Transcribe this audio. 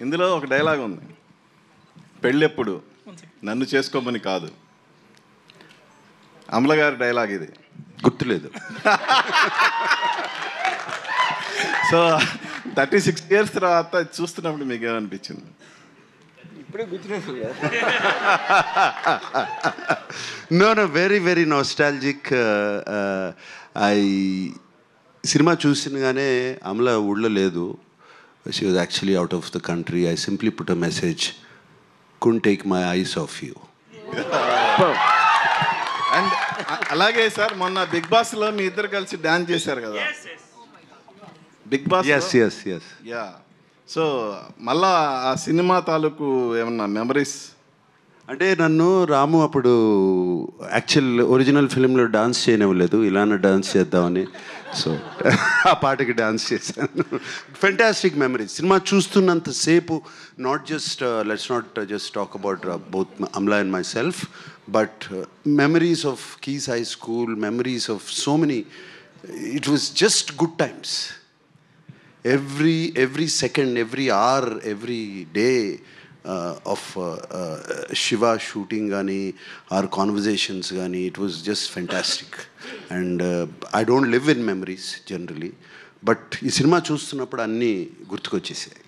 ఇందులో ఒక డైలాగ్ ఉంది, పెళ్ళెప్పుడు నన్ను చేసుకోమని కాదు. అమల గారి డైలాగ్ ఇది, గుర్తులేదు. సో 36 years తర్వాత చూస్తున్నప్పుడు మీకు ఏమనిపించింది? ఇప్పుడే గుర్తులేదు. No very nostalgic. సినిమా చూసినగానే అమల ఊళ్ళో లేదు. She was actually out of the country. I simply put a message, couldn't take my eyes off you. And అలాగే సార్, మొన్న బిగ్ బాస్లో మీ ఇద్దరు కలిసి డాన్స్ చేశారు కదా, big boss. yes yeah. So మళ్ళా ఆ సినిమా తాలూకు ఏమన్నా మెమరీస్? అంటే నన్ను రాము అప్పుడు యాక్చువల్ ఒరిజినల్ ఫిలింలో డాన్స్ చేయనివ్వలేదు, ఇలానే డాన్స్ చేద్దామని. సో ఆ పాటకి డాన్స్ చేశాను. Fantastic memories. సినిమా చూస్తున్నంతసేపు let's not just talk about both Amala and myself, but memories of Keys high school, memories of so many. It was just good times. Every second, every hour, every day of Shiva shooting gani, our conversations gani, it was just fantastic. And I don't live in memories generally, but ee cinema చూస్తున్నప్పుడు అన్నీ గుర్తుకొచ్చేసాయి.